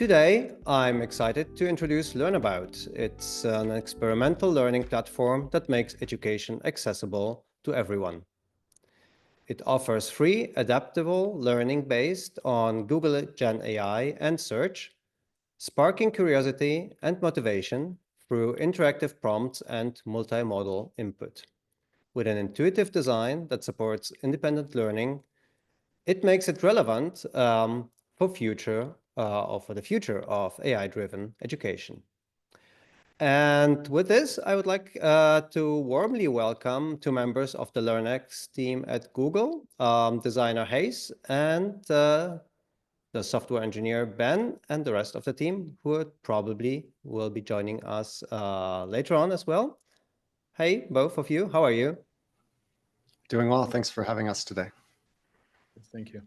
Today, I'm excited to introduce Learnabout. It's an experimental learning platform that makes education accessible to everyone. It offers free, adaptable learning based on Google Gen AI and search, sparking curiosity and motivation through interactive prompts and multimodal input. With an intuitive design that supports independent learning, it makes it relevant for the future of AI-driven education. And with this, I would like to warmly welcome two members of the LearnX team at Google, designer Hayes and the software engineer Ben, and the rest of the team who probably will be joining us later on as well. Hey, both of you, how are you? Doing well. Thanks for having us today. Thank you.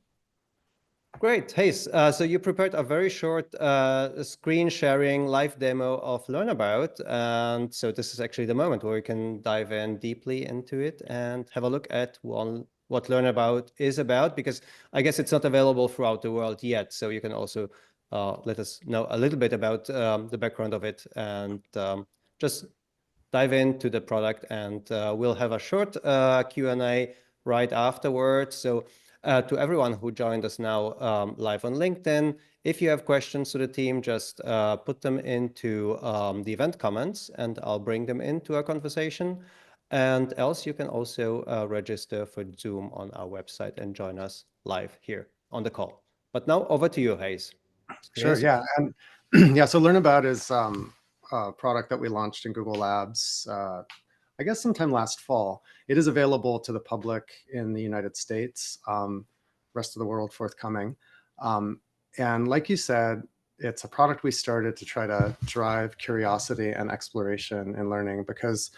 Great. Hayes, so you prepared a very short screen sharing live demo of Learnabout. And so this is actually the moment where we can dive in deeply into it and have a look at what Learnabout is about, because I guess it's not available throughout the world yet. So you can also let us know a little bit about the background of it and just dive into the product. And we'll have a short Q&A right afterwards. So to everyone who joined us now live on LinkedIn, if you have questions to the team, just put them into the event comments and I'll bring them into our conversation. And else you can also register for Zoom on our website and join us live here on the call. But now over to you, Hayes. Sure, yeah. And yeah, so Learnabout is a product that we launched in Google Labs I guess sometime last fall. It is available to the public in the United States, rest of the world forthcoming. And like you said, it's a product we started to try to drive curiosity and exploration in learning, because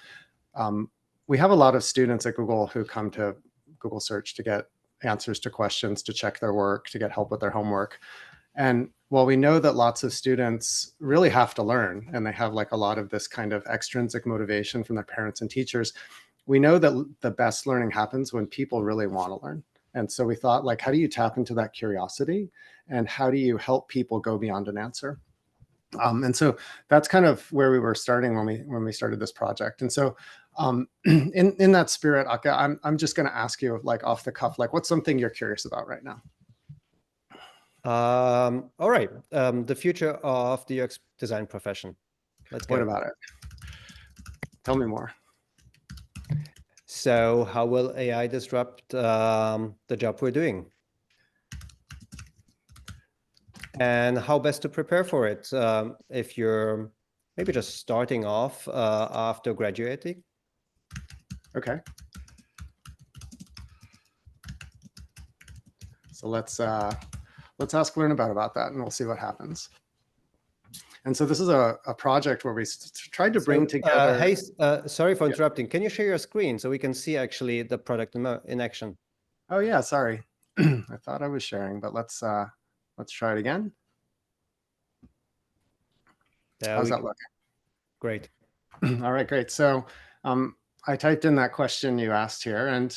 we have a lot of students at Google who come to Google search to get answers to questions, to check their work, to get help with their homework. And while we know that lots of students really have to learn and they have like a lot of this kind of extrinsic motivation from their parents and teachers, we know that the best learning happens when people really want to learn. And so we thought, like, how do you tap into that curiosity and how do you help people go beyond an answer? And so that's kind of where we were starting when we started this project. And so in that spirit, Akka, I'm just going to ask you, like, off the cuff, like, what's something you're curious about right now? All right. The future of the UX design profession. Let's go. What about it? Tell me more. So how will AI disrupt the job we're doing? And how best to prepare for it if you're maybe just starting off after graduating? Okay. So let's ask Learnabout about that, and we'll see what happens. And so this is a project where we tried to bring together. Hey, sorry for interrupting. Can you share your screen so we can see actually the product in action? Oh yeah, sorry. I thought I was sharing, but let's try it again. How's that looking? Great. All right, great. So I typed in that question you asked here, and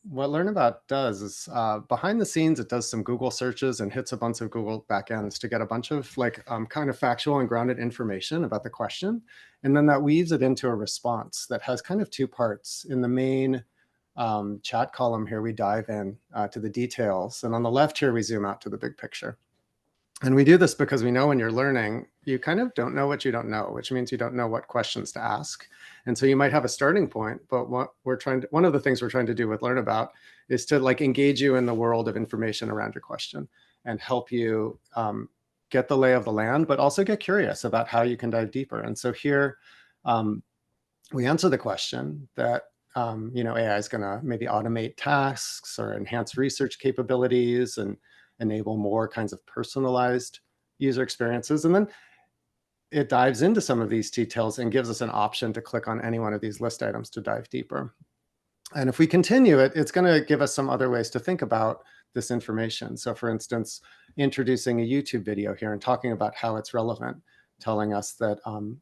what Learnabout does is behind the scenes, it does some Google searches and hits a bunch of Google backends to get a bunch of like kind of factual and grounded information about the question. And then that weaves it into a response that has kind of two parts. In the main chat column here, we dive in to the details. And on the left here, we zoom out to the big picture. And we do this because we know when you're learning, you kind of don't know what you don't know, which means you don't know what questions to ask. And so you might have a starting point, but one of the things we're trying to do with Learnabout is to like engage you in the world of information around your question and help you get the lay of the land, but also get curious about how you can dive deeper. And so here we answer the question that AI is going to maybe automate tasks or enhance research capabilities and enable more kinds of personalized user experiences. And then it dives into some of these details and gives us an option to click on any one of these list items to dive deeper. And if we continue it, it's going to give us some other ways to think about this information. So for instance, introducing a YouTube video here and talking about how it's relevant, telling us that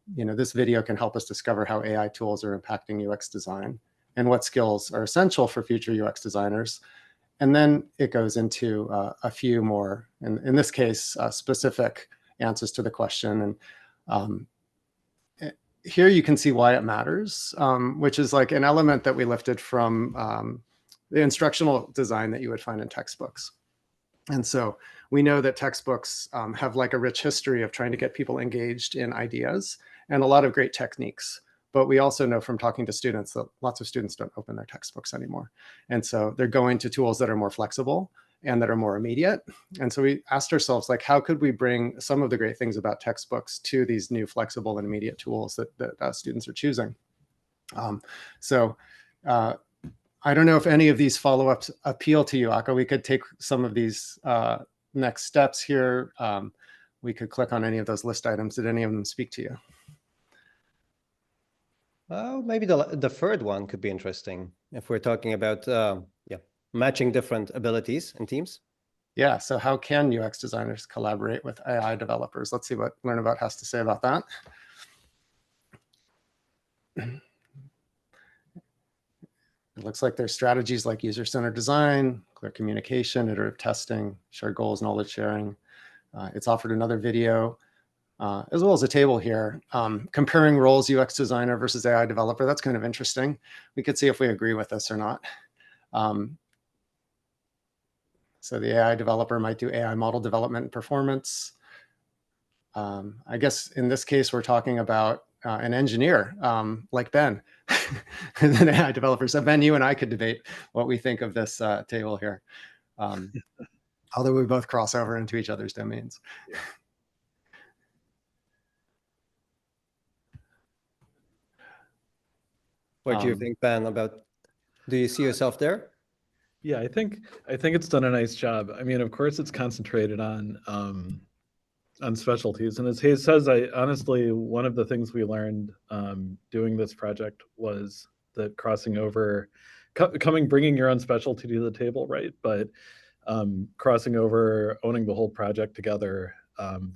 this video can help us discover how AI tools are impacting UX design and what skills are essential for future UX designers. And then it goes into a few more, in this case, specific answers to the question. And here you can see why it matters, which is like an element that we lifted from the instructional design that you would find in textbooks. And so we know that textbooks have like a rich history of trying to get people engaged in ideas and a lot of great techniques. But we also know from talking to students that lots of students don't open their textbooks anymore. And so they're going to tools that are more flexible and that are more immediate. And so we asked ourselves, like, how could we bring some of the great things about textbooks to these new flexible and immediate tools that students are choosing? I don't know if any of these follow-ups appeal to you, Akka. We could take some of these next steps here. We could click on any of those list items. Did any of them speak to you? Maybe the third one could be interesting if we're talking about matching different abilities in teams. Yeah, so how can UX designers collaborate with AI developers? Let's see what Learnabout has to say about that. It looks like there's strategies like user-centered design, clear communication, iterative testing, shared goals, knowledge sharing. It's offered another video, as well as a table here, comparing roles UX designer versus AI developer. That's kind of interesting. We could see if we agree with this or not. So the AI developer might do AI model development and performance. I guess in this case, we're talking about an engineer like Ben, and then AI developer. So Ben, you and I could debate what we think of this table here. Although we both cross over into each other's domains. What do you think, Ben, about, do you see yourself there? Yeah, I think it's done a nice job. I mean, of course, it's concentrated on specialties, and as Hayes says, I honestly, one of the things we learned doing this project was that crossing over, bringing your own specialty to the table, right? But crossing over, owning the whole project together,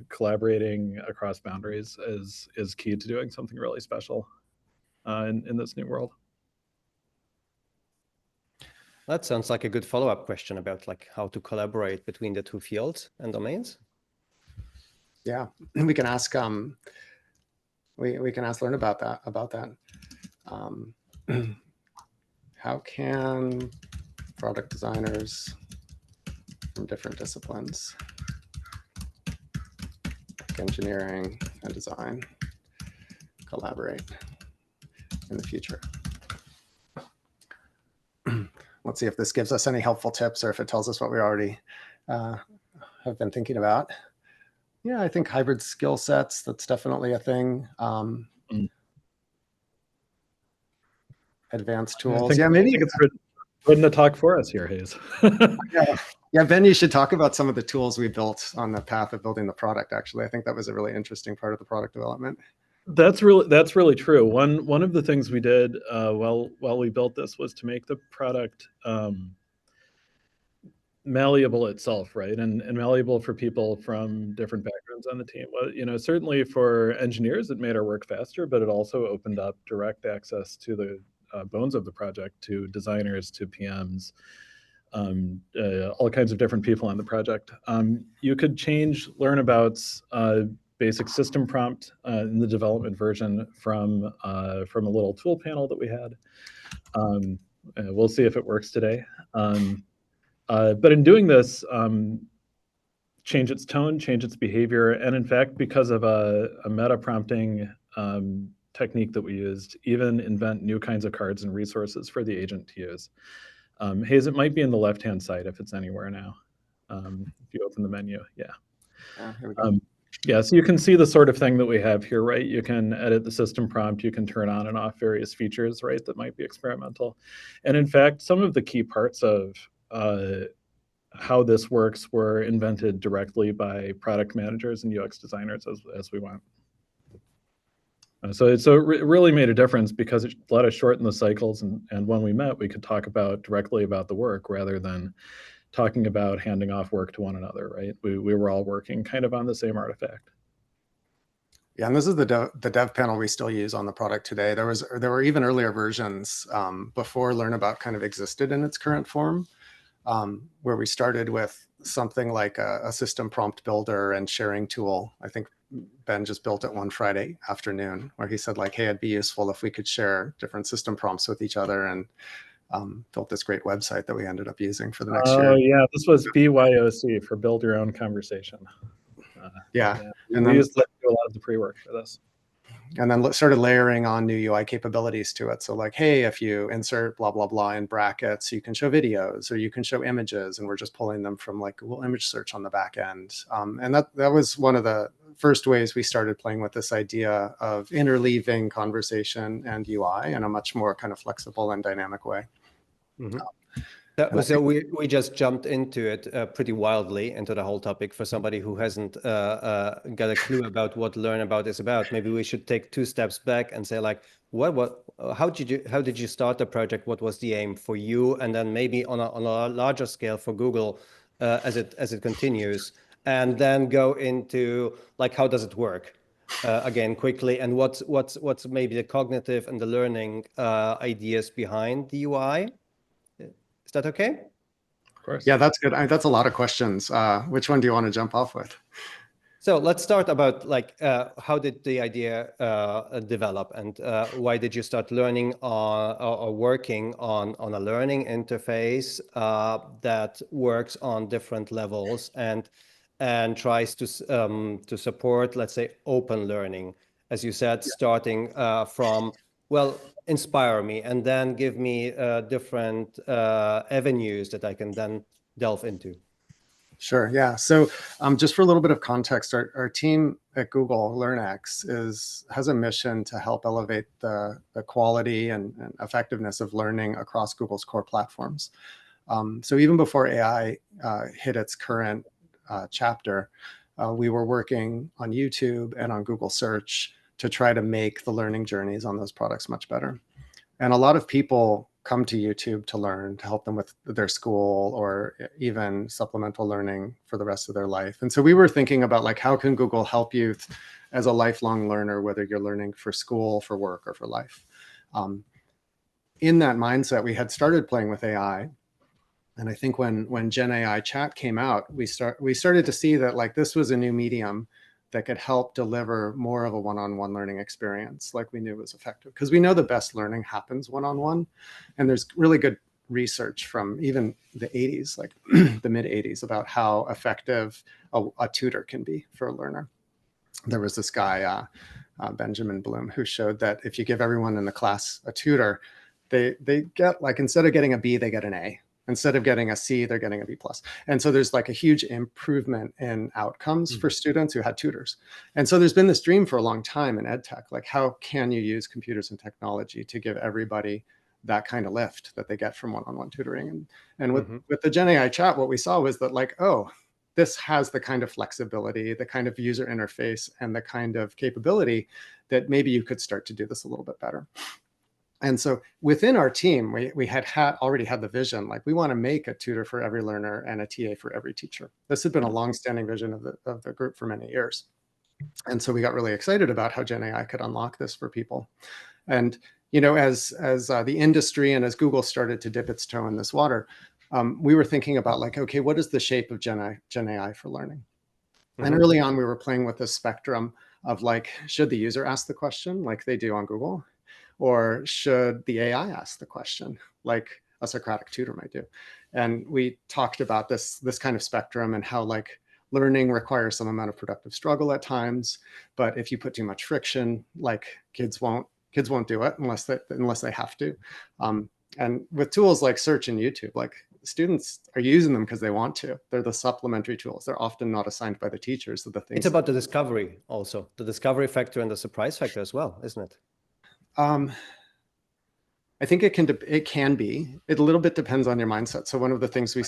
collaborating across boundaries is key to doing something really special in this new world. That sounds like a good follow-up question about like how to collaborate between the two fields and domains. Yeah, we can ask we can ask Learn about that. How can product designers from different disciplines, like engineering and design, collaborate in the future? Let's see if this gives us any helpful tips or if it tells us what we already have been thinking about. Yeah, I think hybrid skill sets, that's definitely a thing. Advanced tools. Yeah, maybe it's written the talk for us here, Hayes. Yeah, Ben, you should talk about some of the tools we built on the path of building the product, actually. I think that was a really interesting part of the product development. That's really true. One of the things we did while we built this was to make the product malleable itself, right? And malleable for people from different backgrounds on the team. Well, you know, certainly for engineers, it made our work faster, but it also opened up direct access to the bones of the project, to designers, to PMs, all kinds of different people on the project. You could change Learnabout's basic system prompt in the development version from a little tool panel that we had. We'll see if it works today. But in doing this, change its tone, change its behavior, and in fact, because of a meta prompting technique that we used, even invent new kinds of cards and resources for the agent to use. Hayes, it might be in the left-hand side if it's anywhere now. If you open the menu, yeah. Here we go. Yeah, so you can see the sort of thing that we have here, right? You can edit the system prompt, you can turn on and off various features, right, that might be experimental. And in fact, some of the key parts of how this works were invented directly by product managers and UX designers as we went. So it really made a difference because it let us shorten the cycles, and when we met, we could talk directly about the work rather than talking about handing off work to one another, right? We were all working kind of on the same artifact. Yeah, and this is the dev panel we still use on the product today. There were even earlier versions before Learnabout kind of existed in its current form. where we started with something like a system prompt builder and sharing tool. I think Ben just built it one Friday afternoon, where he said like, hey, it'd be useful if we could share different system prompts with each other, and built this great website that we ended up using for the next year. Oh yeah, this was BYOC, for Build Your Own Conversation. Yeah. And we used to do a lot of the pre-work for this. And then started layering on new UI capabilities to it. So like, hey, if you insert blah, blah, blah in brackets, you can show videos or you can show images, and we're just pulling them from like Google image search on the back end. And that was one of the first ways we started playing with this idea of interleaving conversation and UI in a much more kind of flexible and dynamic way. Mm-hmm. So we just jumped into it pretty wildly, into the whole topic. For somebody who hasn't got a clue about what Learn About is about, maybe we should take 2 steps back and say like, how did you start the project? What was the aim for you? And then maybe on a larger scale for Google as it continues, and then go into like, how does it work? Again, quickly, and what's maybe the cognitive and the learning ideas behind the UI? Is that okay? Of course. Yeah, that's good. That's a lot of questions. Which one do you want to jump off with? So let's start about like, how did the idea develop, and why did you start learning or working on a learning interface that works on different levels and tries to support, let's say, open learning, as you said, starting from, well, inspire me and then give me different avenues that I can then delve into. Sure. Yeah. So just for a little bit of context, our team at Google, LearnX, has a mission to help elevate the quality and effectiveness of learning across Google's core platforms. So even before AI hit its current chapter, we were working on YouTube and on Google Search to try to make the learning journeys on those products much better. And a lot of people come to YouTube to learn, to help them with their school or even supplemental learning for the rest of their life. And so we were thinking about like, how can Google help you as a lifelong learner, whether you're learning for school, for work, or for life? In that mindset, we had started playing with AI. And I think when Gen AI chat came out, we started to see that like this was a new medium that could help deliver more of a one-on-one learning experience like we knew was effective. Because we know the best learning happens one-on-one. And there's really good research from even the 80s, like the mid 80s, about how effective a tutor can be for a learner. There was this guy, Benjamin Bloom, who showed that if you give everyone in the class a tutor, they get like, instead of getting a B, they get an A. Instead of getting a C, they're getting a B+. And so there's like a huge improvement in outcomes for students who had tutors. And so there's been this dream for a long time in ed tech, like how can you use computers and technology to give everybody that kind of lift that they get from one-on-one tutoring? And with the Gen AI chat, what we saw was that like, oh, this has the kind of flexibility, the kind of user interface, and the kind of capability that maybe you could start to do this a little bit better. And so within our team, we had already had the vision, like we want to make a tutor for every learner and a TA for every teacher. This had been a longstanding vision of the group for many years. And so we got really excited about how Gen AI could unlock this for people. And you know, as the industry and as Google started to dip its toe in this water, we were thinking about like, okay, what is the shape of Gen AI for learning? And early on, we were playing with this spectrum of like, should the user ask the question like they do on Google? Or should the AI ask the question like a Socratic tutor might do? And we talked about this kind of spectrum and how like learning requires some amount of productive struggle at times. But if you put too much friction, like kids won't do it unless they have to. And with tools like search and YouTube, like students are using them because they want to. They're the supplementary tools. They're often not assigned by the teachers. So the things. It's about the discovery also, the discovery factor and the surprise factor as well, isn't it? I think it can be. It a little bit depends on your mindset. So one of the things we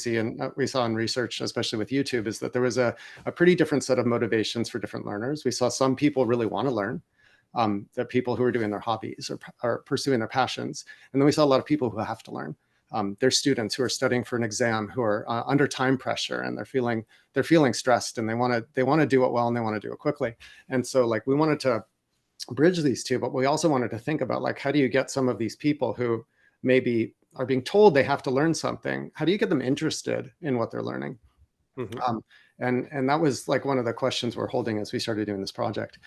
saw in research, especially with YouTube, is that there was a pretty different set of motivations for different learners. We saw some people really want to learn, the people who are doing their hobbies or pursuing their passions, and then we saw a lot of people who have to learn. They're students who are studying for an exam, who are under time pressure, and they're feeling stressed, and they want to do it well, and they want to do it quickly. And so like we wanted to bridge these two, but we also wanted to think about like, how do you get some of these people who maybe are being told they have to learn something, how do you get them interested in what they're learning? And that was like one of the questions we're holding as we started doing this project.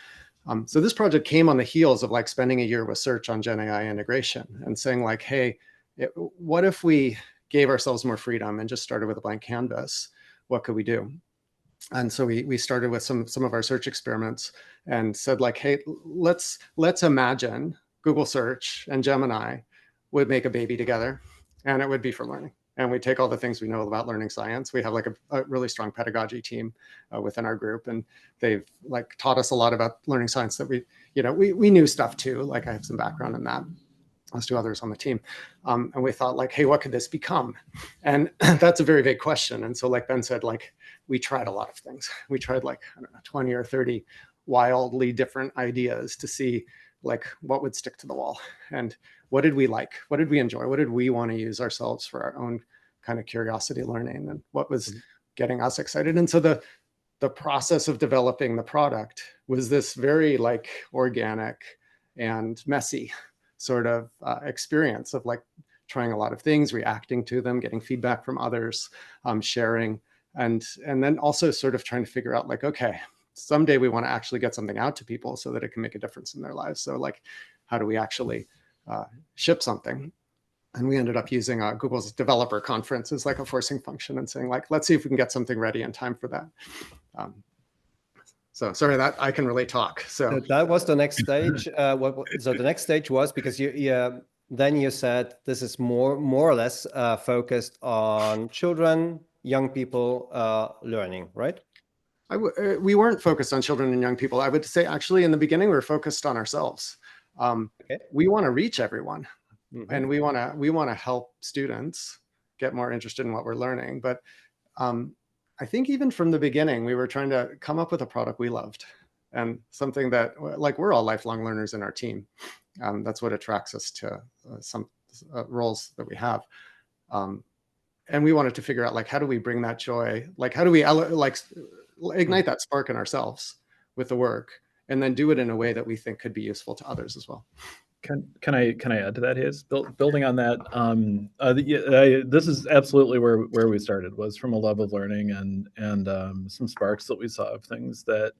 So this project came on the heels of like spending a year with Search on Gen AI integration and saying like, hey, what if we gave ourselves more freedom and just started with a blank canvas? What could we do? And so we started with some of our search experiments and said like, hey, let's imagine Google Search and Gemini would make a baby together, and it would be for learning. And we take all the things we know about learning science. We have like a really strong pedagogy team within our group, and they've like taught us a lot about learning science that we knew stuff too. Like I have some background in that, as do others on the team. And we thought like, hey, what could this become? And that's a very big question. And so like Ben said, like we tried a lot of things. We tried like, I don't know, 20 or 30 wildly different ideas to see like what would stick to the wall, and what did we like, what did we enjoy, what did we want to use ourselves for our own kind of curiosity learning, and what was getting us excited. And so the process of developing the product was this very like organic and messy sort of experience of like trying a lot of things, reacting to them, getting feedback from others, sharing, and then also sort of trying to figure out like, okay, someday we want to actually get something out to people so that it can make a difference in their lives. So like, how do we actually ship something? And we ended up using Google's developer conference as like a forcing function and saying like, let's see if we can get something ready in time for that. So sorry that I can really talk. So that was the next stage. So the next stage was because then you said this is more or less focused on children, young people learning, right? We weren't focused on children and young people. I would say actually in the beginning we were focused on ourselves. Okay. We want to reach everyone, and we want to help students get more interested in what we're learning. But I think even from the beginning, we were trying to come up with a product we loved, and something that like we're all lifelong learners in our team. That's what attracts us to some roles that we have. And we wanted to figure out like, how do we bring that joy? Like, how do we like ignite that spark in ourselves with the work, and then do it in a way that we think could be useful to others as well. Can I add to that, Hayes? Building on that, this is absolutely where we started, was from a love of learning and some sparks that we saw of things that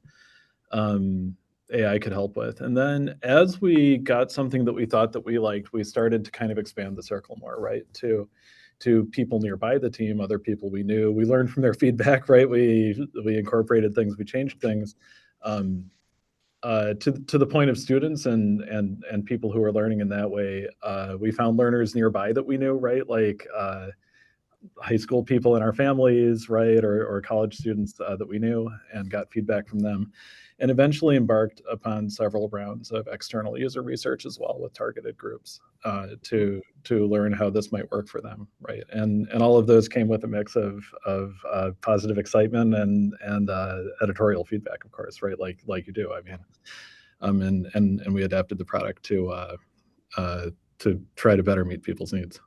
AI could help with. And then as we got something that we thought that we liked, we started to kind of expand the circle more, right? To people nearby the team, other people we knew. We learned from their feedback, right? We incorporated things, we changed things. To the point of students and people who are learning in that way. We found learners nearby that we knew, right? Like high school people in our families, right? Or college students that we knew, and got feedback from them. And eventually embarked upon several rounds of external user research as well with targeted groups to learn how this might work for them, right? And all of those came with a mix of positive excitement and editorial feedback, of course, right? Like you do. I mean, and we adapted the product to try to better meet people's needs.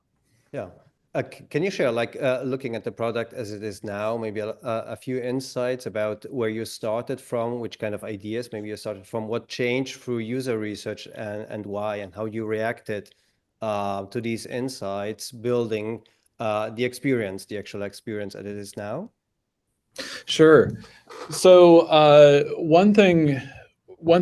Yeah. Can you share, like, looking at the product as it is now, maybe a few insights about where you started from, which kind of ideas maybe you started from, what changed through user research, and why, and how you reacted to these insights, building the actual experience as it is now? Sure. So one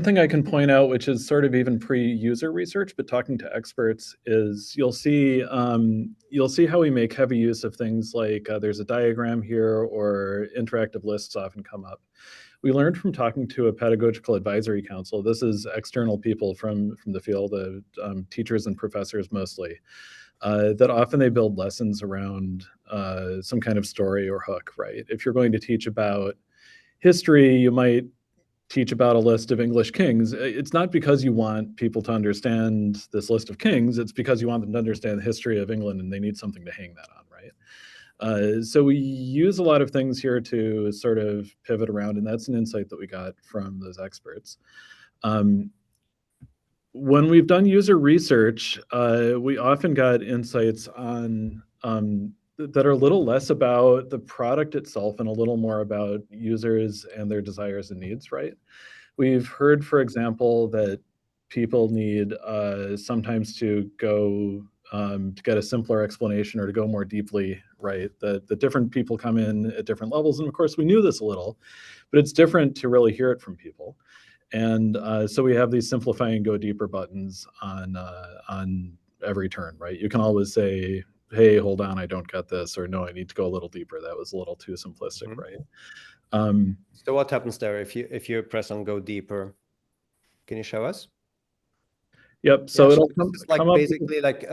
thing I can point out, which is sort of even pre-user research, but talking to experts, is you'll see how we make heavy use of things like there's a diagram here, or interactive lists often come up. We learned from talking to a pedagogical advisory council. This is external people from the field of teachers and professors mostly. That often they build lessons around some kind of story or hook, right? If you're going to teach about history, you might teach about a list of English kings. It's not because you want people to understand this list of kings, it's because you want them to understand the history of England, and they need something to hang that on, right? So we use a lot of things here to sort of pivot around, and that's an insight that we got from those experts. When we've done user research, we often got insights on that are a little less about the product itself and a little more about users and their desires and needs, right? We've heard, for example, that people need sometimes to go to get a simpler explanation or to go more deeply, right? The different people come in at different levels. And of course, we knew this a little, but it's different to really hear it from people. And so we have these simplify and go deeper buttons on every turn, right? You can always say, hey, hold on, I don't get this, or no, I need to go a little deeper. That was a little too simplistic, right? So what happens there if you press on go deeper? Can you show us? Yep. So it'll it's like come up basically like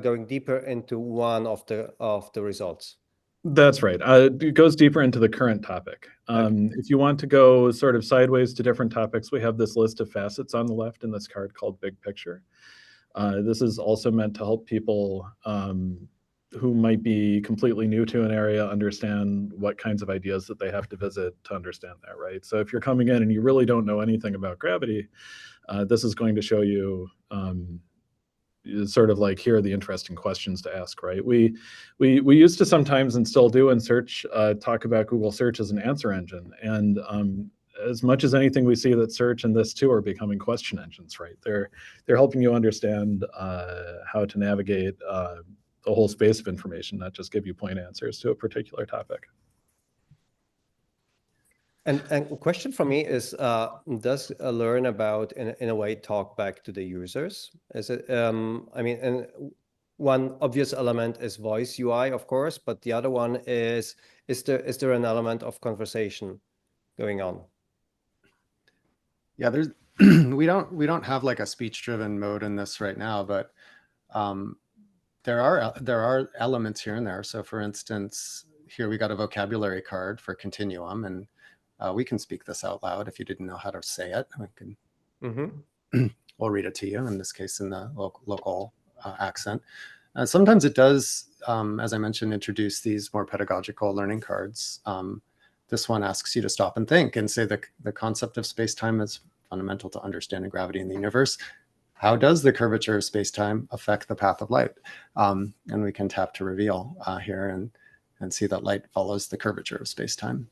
going deeper into one of the results. That's right. It goes deeper into the current topic. If you want to go sort of sideways to different topics, we have this list of facets on the left in this card called Big Picture. This is also meant to help people who might be completely new to an area understand what kinds of ideas that they have to visit to understand that, right? So if you're coming in and you really don't know anything about gravity, this is going to show you sort of like, here are the interesting questions to ask, right? We used to sometimes, and still do in search, talk about Google search as an answer engine. And as much as anything, we see that search and this too are becoming question engines, right? They're helping you understand how to navigate the whole space of information, not just give you point answers to a particular topic. And a question for me is, does learn about in a way talk back to the users? Is it? I mean, and one obvious element is voice UI, of course, but the other one is there an element of conversation going on? Yeah, there's we don't have like a speech-driven mode in this right now, but there are elements here and there. So for instance, here we got a vocabulary card for continuum, and we can speak this out loud if you didn't know how to say it. We can, we'll read it to you, in this case in the local accent. Sometimes it does, as I mentioned, introduce these more pedagogical learning cards. This one asks you to stop and think and say the concept of space-time is fundamental to understanding gravity in the universe. How does the curvature of space-time affect the path of light? And we can tap to reveal here and see that light follows the curvature of space-time,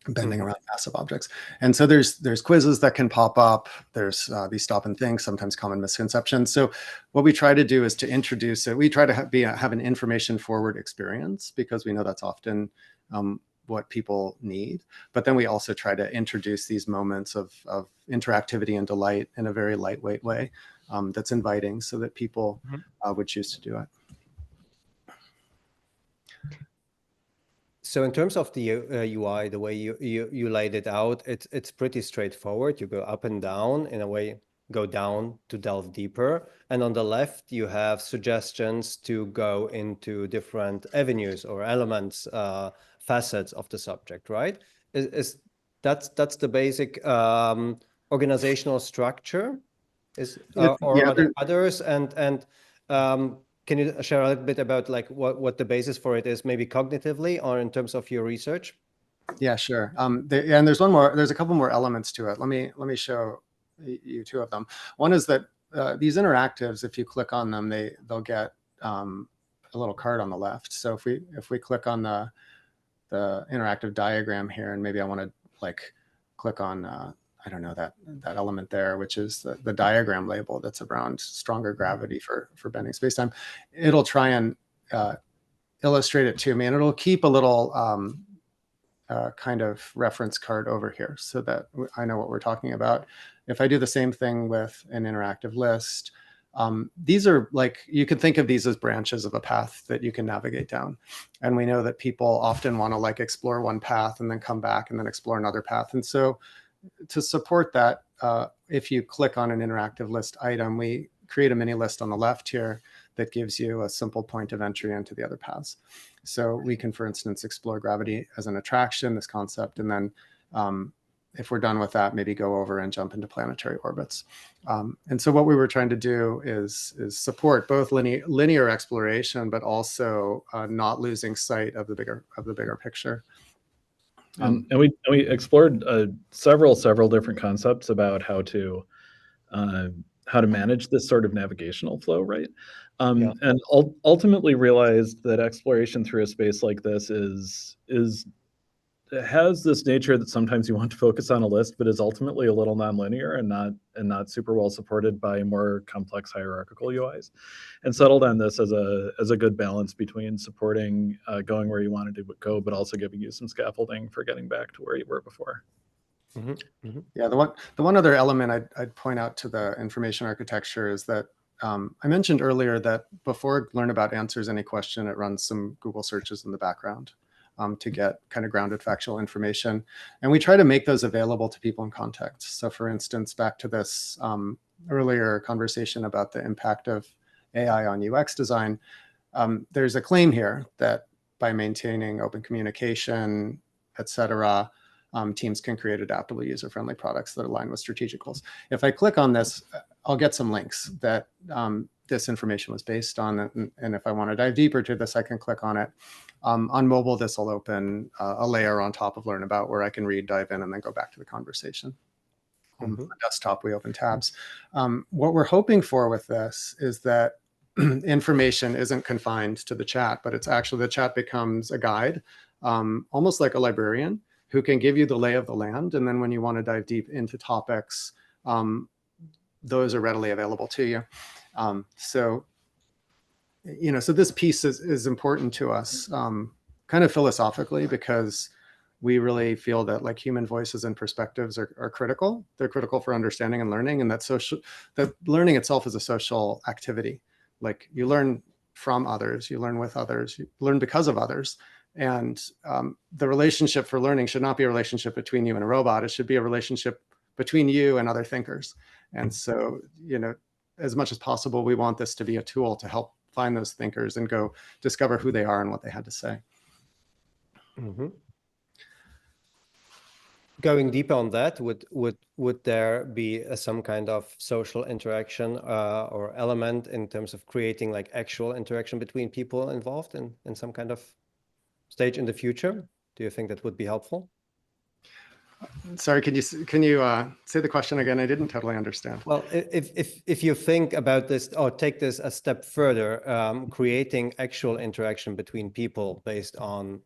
bending around massive objects. And so there's quizzes that can pop up. There's these stop and think, sometimes common misconceptions. So what we try to do is to introduce it. We try to have an information forward experience, because we know that's often what people need. But then we also try to introduce these moments of interactivity and delight in a very lightweight way that's inviting, so that people would choose to do it. So in terms of the UI, the way you laid it out, it's pretty straightforward. You go up and down, in a way, go down to delve deeper. And on the left, you have suggestions to go into different avenues or elements, facets of the subject, right? That's the basic organizational structure? Are there others? And can you share a little bit about like what the basis for it is, maybe cognitively or in terms of your research? Yeah, sure. And there's one more. There's a couple more elements to it. Let me show you two of them. One is that these interactives, if you click on them, they'll get a little card on the left. So if we click on the interactive diagram here, and maybe I want to like click on I don't know, that element there, which is the diagram label that's around stronger gravity for bending spacetime. It'll try and illustrate it to me, and it'll keep a little kind of reference card over here so that I know what we're talking about. If I do the same thing with an interactive list, these are like, you can think of these as branches of a path that you can navigate down. And we know that people often want to like explore one path and then come back and then explore another path. And so to support that, if you click on an interactive list item, we create a mini list on the left here that gives you a simple point of entry into the other paths. So we can, for instance, explore gravity as an attraction, this concept, and then if we're done with that, maybe go over and jump into planetary orbits. And so what we were trying to do is support both linear exploration, but also not losing sight of the bigger picture. And we explored several different concepts about how to manage this sort of navigational flow, right? And ultimately realized that exploration through a space like this is has this nature that sometimes you want to focus on a list, but is ultimately a little nonlinear and not super well supported by more complex hierarchical UIs, and settled on this as a good balance between supporting going where you wanted to go, but also giving you some scaffolding for getting back to where you were before. Yeah, the one other element I'd point out to the information architecture is that I mentioned earlier that before Learn About answers any question, it runs some Google searches in the background to get kind of grounded factual information. And we try to make those available to people in context. So for instance, back to this earlier conversation about the impact of AI on UX design, there's a claim here that by maintaining open communication, et cetera, teams can create adaptable, user-friendly products that align with strategic goals. If I click on this, I'll get some links that this information was based on. And if I want to dive deeper to this, I can click on it. On mobile, this will open a layer on top of Learn About where I can read, dive in, and then go back to the conversation. On desktop, we open tabs. What we're hoping for with this is that information isn't confined to the chat, but it's actually the chat becomes a guide, almost like a librarian who can give you the lay of the land. And then when you want to dive deep into topics, those are readily available to you. So this piece is important to us kind of philosophically, because we really feel that like human voices and perspectives are critical. They're critical for understanding and learning, and that learning itself is a social activity. Like you learn from others, you learn with others, you learn because of others. And the relationship for learning should not be a relationship between you and a robot. It should be a relationship between you and other thinkers. And so, as much as possible, we want this to be a tool to help find those thinkers and go discover who they are and what they had to say. Going deeper on that, would there be some kind of social interaction or element in terms of creating like actual interaction between people involved in some kind of stage in the future? Do you think that would be helpful? Sorry, can you say the question again? I didn't totally understand. Well, if you think about this or take this a step further, creating actual interaction between people based on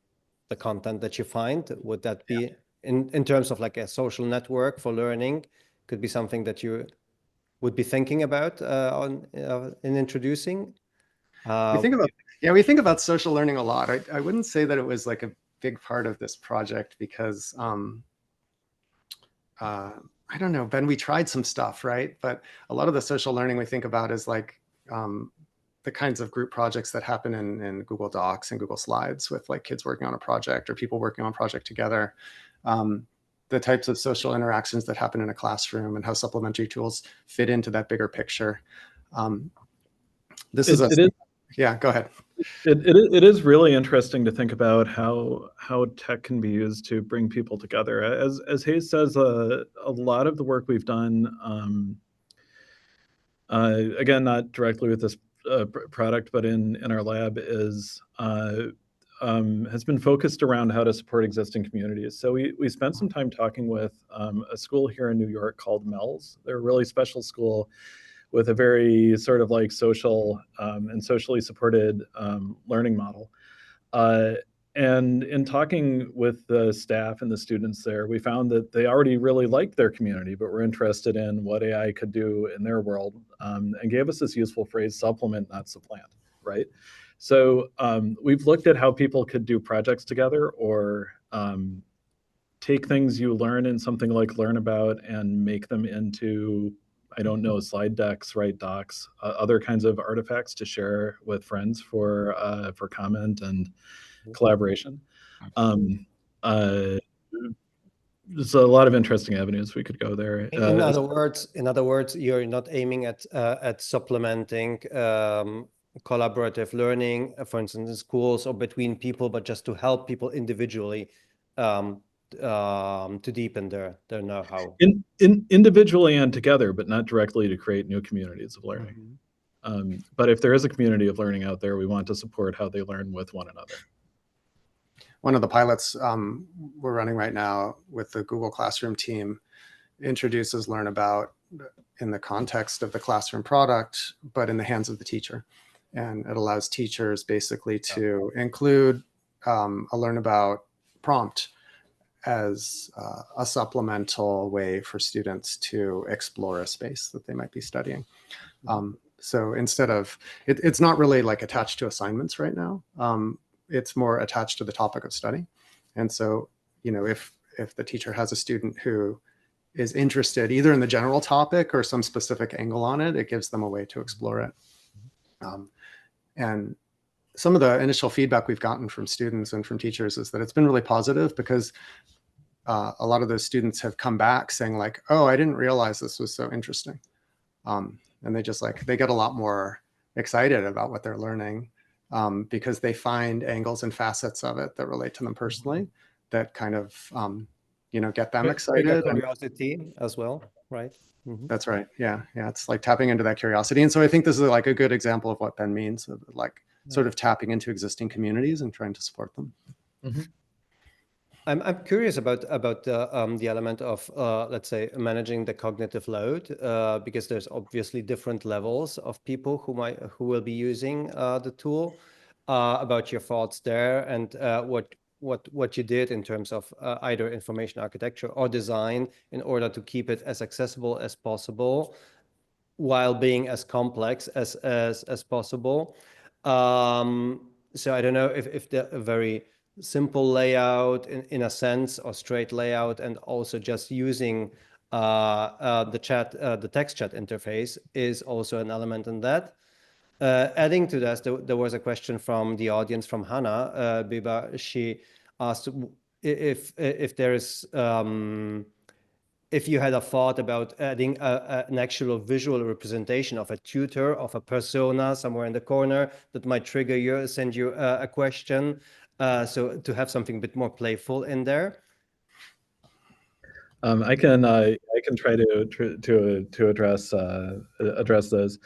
the content that you find, would that be in terms of like a social network for learning, could be something that you would be thinking about in introducing? We think about social learning a lot. I wouldn't say that it was like a big part of this project because I don't know, Ben, we tried some stuff, right? But a lot of the social learning we think about is like the kinds of group projects that happen in Google Docs and Google Slides with like kids working on a project or people working on a project together. The types of social interactions that happen in a classroom and how supplementary tools fit into that bigger picture. Yeah, go ahead. It is really interesting to think about how tech can be used to bring people together. As Hayes says, a lot of the work we've done, again, not directly with this product, but in our lab, has been focused around how to support existing communities. So we spent some time talking with a school here in New York called MELS. They're a really special school with a very sort of like social and socially supported learning model. And in talking with the staff and the students there, we found that they already really liked their community, but were interested in what AI could do in their world, and gave us this useful phrase, supplement, not supplant, right? So we've looked at how people could do projects together or take things you learn in something like Learn About and make them into, I don't know, slide decks, right, docs, other kinds of artifacts to share with friends for comment and collaboration. There's a lot of interesting avenues we could go there. In other words, you're not aiming at supplementing collaborative learning, for instance, in schools or between people, but just to help people individually to deepen their know-how. Individually and together, but not directly to create new communities of learning. But if there is a community of learning out there, we want to support how they learn with one another. One of the pilots we're running right now with the Google Classroom team introduces Learn About in the context of the classroom product, but in the hands of the teacher. And it allows teachers basically to include a Learn About prompt as a supplemental way for students to explore a space that they might be studying. So instead of, it's not really like attached to assignments right now. It's more attached to the topic of study. And so, you know, if the teacher has a student who is interested either in the general topic or some specific angle on it, it gives them a way to explore it. And some of the initial feedback we've gotten from students and from teachers is that it's been really positive, because a lot of those students have come back saying like, oh, I didn't realize this was so interesting. And they just like, they get a lot more excited about what they're learning, because they find angles and facets of it that relate to them personally, that kind of, you know, get them excited. Curiosity as well, right? That's right. Yeah. Yeah. It's like tapping into that curiosity. And so I think this is like a good example of what Ben means, of like sort of tapping into existing communities and trying to support them. I'm curious about the element of let's say managing the cognitive load, because there's obviously different levels of people who will be using the tool. About your thoughts there, and what you did in terms of either information architecture or design in order to keep it as accessible as possible while being as complex as possible. So I don't know if the very simple layout in a sense, or straight layout, and also just using the text chat interface is also an element in that. Adding to that, there was a question from the audience, from Hannah Biba. She asked if there is if you had a thought about adding an actual visual representation of a tutor, of a persona somewhere in the corner that might trigger you, send you a question. So to have something a bit more playful in there. I can try to address those.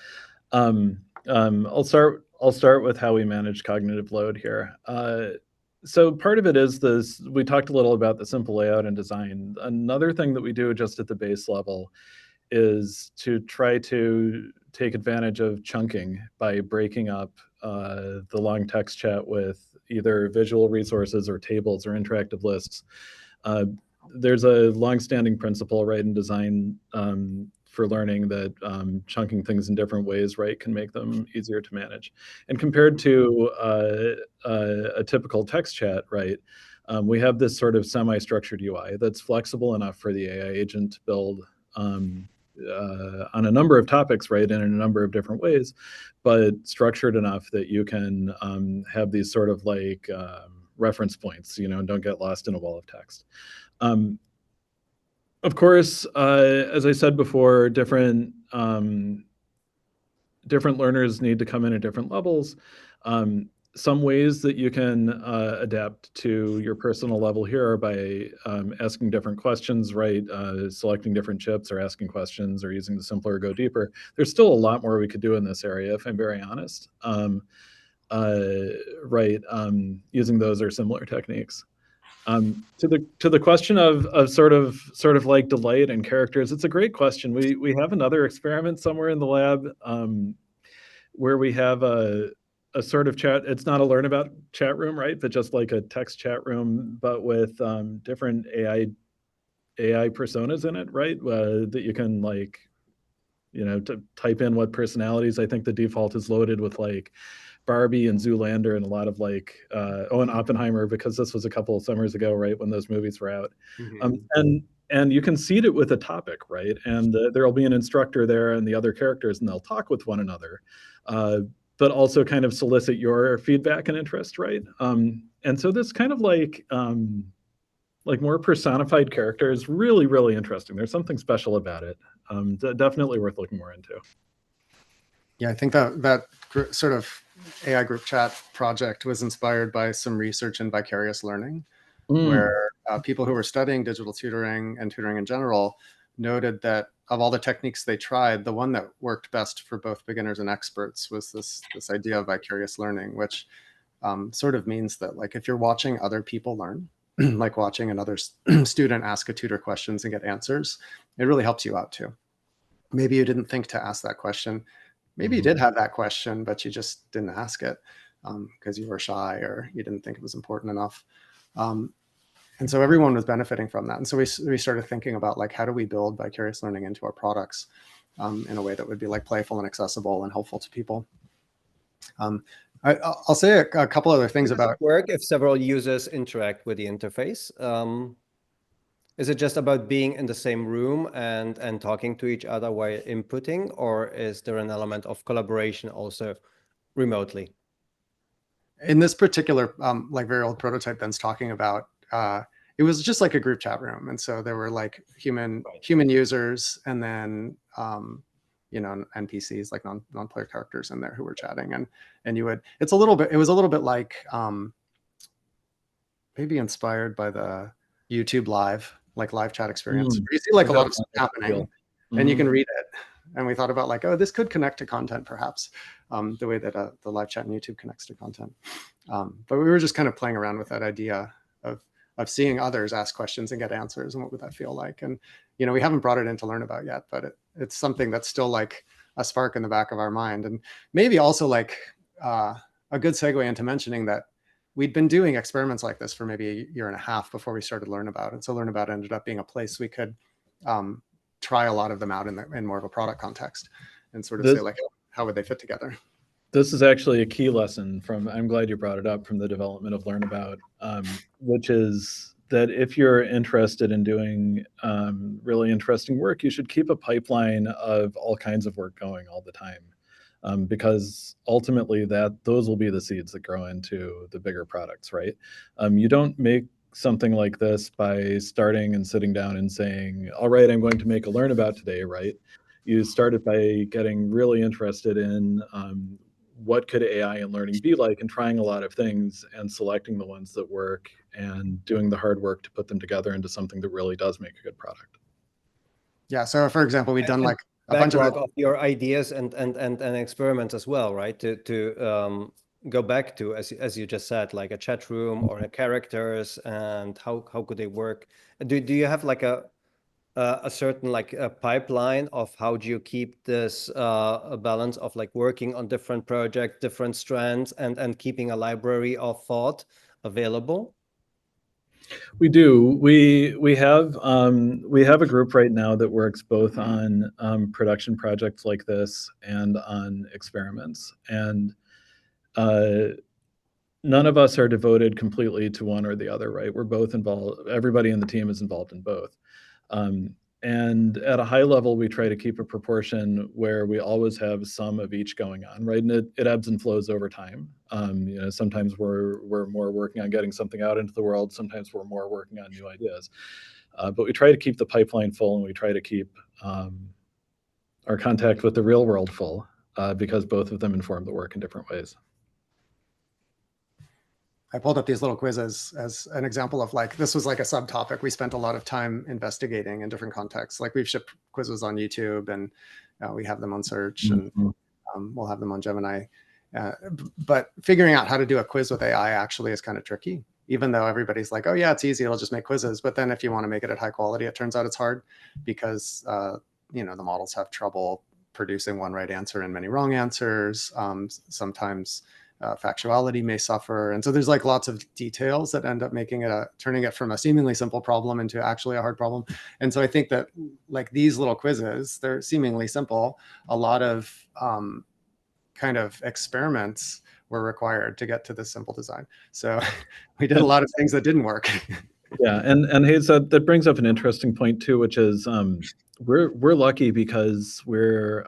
I'll start with how we manage cognitive load here. So part of it is this, we talked a little about the simple layout and design. Another thing that we do just at the base level is to try to take advantage of chunking by breaking up the long text chat with either visual resources or tables or interactive lists. There's a long-standing principle, right, in design for learning that chunking things in different ways, right, can make them easier to manage. And compared to a typical text chat, right, we have this sort of semi-structured UI that's flexible enough for the AI agent to build on a number of topics, right, and in a number of different ways, but structured enough that you can have these sort of like reference points, you know, and don't get lost in a wall of text. Of course, as I said before, different learners need to come in at different levels. Some ways that you can adapt to your personal level here are by asking different questions, right? Selecting different chips, or asking questions, or using the simpler Go Deeper. There's still a lot more we could do in this area, if I'm very honest. Right, using those or similar techniques. To the question of sort of like delight and characters, it's a great question. We have another experiment somewhere in the lab where we have a sort of chat. It's not a learn about chat room, right? But just like a text chat room, but with different AI personas in it, right? That you can, like, you know, to type in what personalities. I think the default is loaded with like Barbie and Zoolander and a lot of like and Oppenheimer, because this was a couple of summers ago, right, when those movies were out. And you can seed it with a topic, right? And there'll be an instructor there and the other characters, and they'll talk with one another, but also kind of solicit your feedback and interest, right? And so this kind of like more personified character is really, really interesting. There's something special about it. Definitely worth looking more into. Yeah, I think that sort of AI group chat project was inspired by some research in vicarious learning, where people who were studying digital tutoring and tutoring in general noted that of all the techniques they tried, the one that worked best for both beginners and experts was this idea of vicarious learning, which sort of means that, like, if you're watching other people learn, like watching another student ask a tutor questions and get answers, it really helps you out too. Maybe you didn't think to ask that question. Maybe you did have that question, but you just didn't ask it because you were shy or you didn't think it was important enough. And so everyone was benefiting from that. And so we started thinking about like, how do we build vicarious learning into our products in a way that would be like playful and accessible and helpful to people. I'll say a couple other things about it. Work if several users interact with the interface. Is it just about being in the same room and talking to each other while inputting, or is there an element of collaboration also remotely? In this particular like very old prototype Ben's talking about, it was just like a group chat room, and so there were like human users, and then you know, NPCs, like non-player characters in there who were chatting, and you would, it was a little bit like maybe inspired by the YouTube live chat experience. You see like a lot of stuff happening, and you can read it. And we thought about like, oh, this could connect to content perhaps, the way that the live chat in YouTube connects to content. But we were just kind of playing around with that idea of seeing others ask questions and get answers, and what would that feel like? And you know, we haven't brought it into Learnabout yet, but it's something that's still like a spark in the back of our mind. And maybe also like a good segue into mentioning that we'd been doing experiments like this for maybe a year and a half before we started Learnabout. And so Learnabout ended up being a place we could try a lot of them out in more of a product context and sort of say like, how would they fit together? This is actually a key lesson from, I'm glad you brought it up, from the development of Learnabout, which is that if you're interested in doing really interesting work, you should keep a pipeline of all kinds of work going all the time, because ultimately those will be the seeds that grow into the bigger products, right? You don't make something like this by starting and sitting down and saying, all right, I'm going to make a Learnabout today, right? You started by getting really interested in what could AI and learning be like, and trying a lot of things and selecting the ones that work and doing the hard work to put them together into something that really does make a good product. Yeah. So for example, we've done like a bunch of your ideas and experiments as well, right? To go back to, as you just said, like a chat room or a characters, and how could they work? Do you have like a certain like a pipeline of how do you keep this a balance of like working on different projects, different strands, and keeping a library of thought available? We do. We have a group right now that works both on production projects like this and on experiments. And none of us are devoted completely to one or the other, right? We're both involved. Everybody in the team is involved in both. And at a high level, we try to keep a proportion where we always have some of each going on, right? And it ebbs and flows over time. You know, sometimes we're more working on getting something out into the world. Sometimes we're more working on new ideas. But we try to keep the pipeline full, and we try to keep our contact with the real world full, because both of them inform the work in different ways. I pulled up these little quizzes as an example of like, this was like a subtopic we spent a lot of time investigating in different contexts. Like we've shipped quizzes on YouTube, and we have them on search, and we'll have them on Gemini. But figuring out how to do a quiz with AI actually is kind of tricky, even though everybody's like, oh yeah, it's easy, it'll just make quizzes. But then if you want to make it at high quality, it turns out it's hard, because you know, the models have trouble producing one right answer and many wrong answers. Sometimes factuality may suffer. And so there's like lots of details that end up making it turning it from a seemingly simple problem into actually a hard problem. And so I think that like these little quizzes, they're seemingly simple. A lot of kind of experiments were required to get to this simple design. So we did a lot of things that didn't work. Yeah, and Hayes, that brings up an interesting point too, which is we're lucky because we're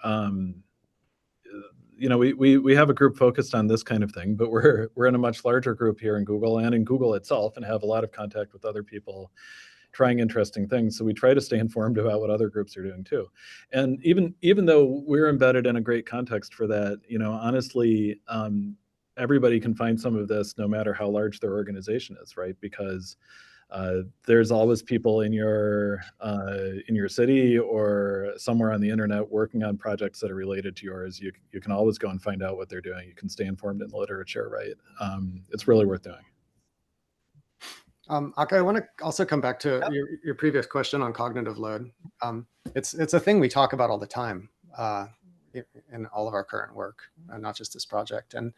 you know, we have a group focused on this kind of thing, but we're in a much larger group here in Google and in Google itself, and have a lot of contact with other people trying interesting things. So we try to stay informed about what other groups are doing too. And even though we're embedded in a great context for that, you know, honestly, everybody can find some of this no matter how large their organization is, right? Because there's always people in your city or somewhere on the internet working on projects that are related to yours. You can always go and find out what they're doing. You can stay informed in the literature, right? It's really worth doing. Aka, I want to also come back to your previous question on cognitive load. It's a thing we talk about all the time in all of our current work, not just this project. And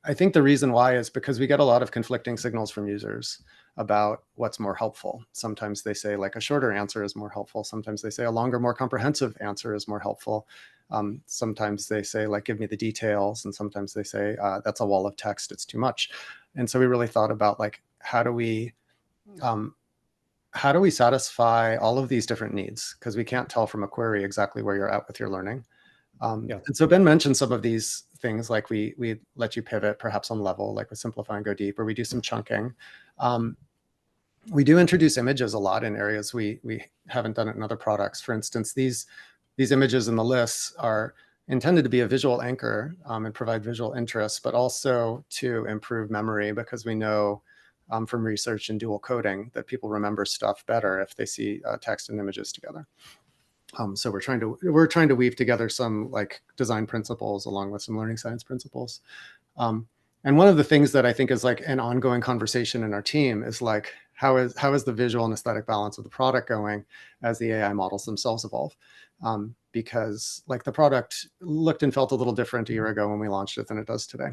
I think the reason why is because we get a lot of conflicting signals from users. about what's more helpful. Sometimes they say like a shorter answer is more helpful. Sometimes they say a longer, more comprehensive answer is more helpful. Sometimes they say like, give me the details. And sometimes they say, that's a wall of text, it's too much. And so we really thought about like, how do we satisfy all of these different needs? Because we can't tell from a query exactly where you're at with your learning. And so Ben mentioned some of these things, like we let you pivot perhaps on level, like with simplify and go deep, or we do some chunking. We do introduce images a lot in areas we haven't done it in other products. For instance, these images in the lists are intended to be a visual anchor and provide visual interest, but also to improve memory, because we know from research in dual coding that people remember stuff better if they see text and images together. So we're trying to weave together some like design principles along with some learning science principles. And one of the things that I think is like an ongoing conversation in our team is like, how is the visual and aesthetic balance of the product going as the AI models themselves evolve? Because like the product looked and felt a little different a year ago when we launched it than it does today.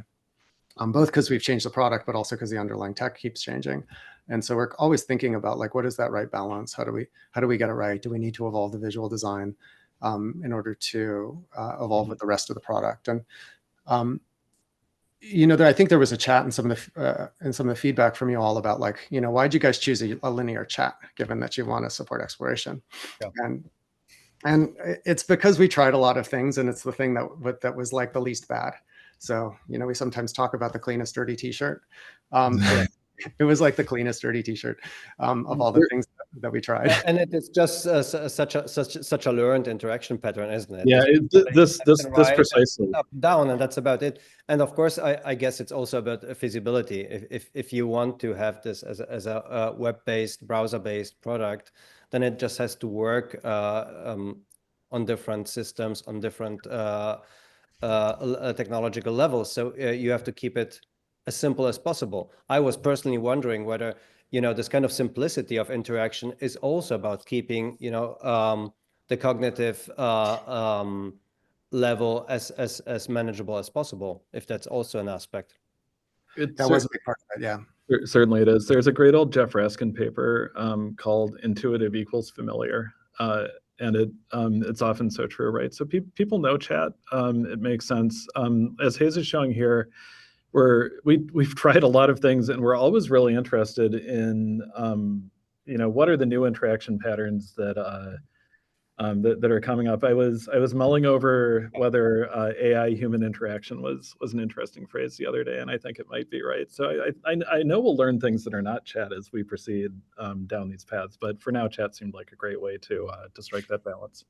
Both because we've changed the product, but also because the underlying tech keeps changing. And so we're always thinking about like, what is that right balance? How do we get it right? Do we need to evolve the visual design in order to evolve with the rest of the product? And I think there was a chat in some of the feedback from you all about like, why'd you guys choose a linear chat given that you want to support exploration? Yeah. And it's because we tried a lot of things, and it's the thing that was like the least bad. So, we sometimes talk about the cleanest dirty t-shirt. It was like the cleanest dirty t-shirt of all the things that we tried. And it is just such a learned interaction pattern, isn't it? Yeah, this precisely. Up, down, and that's about it. And of course, I guess it's also about feasibility. If you want to have this as a web-based, browser-based product, then it just has to work on different systems, on different technological levels. So you have to keep it as simple as possible. I was personally wondering whether, this kind of simplicity of interaction is also about keeping, the cognitive level as manageable as possible, if that's also an aspect. That was a big part of it, yeah. Certainly it is. There's a great old Jeff Raskin paper called Intuitive Equals Familiar. And it's often so true, right? So people know chat. It makes sense. As Hayes is showing here, we've tried a lot of things, and we're always really interested in what are the new interaction patterns that are coming up. I was mulling over whether AI human interaction was an interesting phrase the other day, and I think it might be right. So I know we'll learn things that are not chat as we proceed down these paths, but for now, chat seemed like a great way to strike that balance.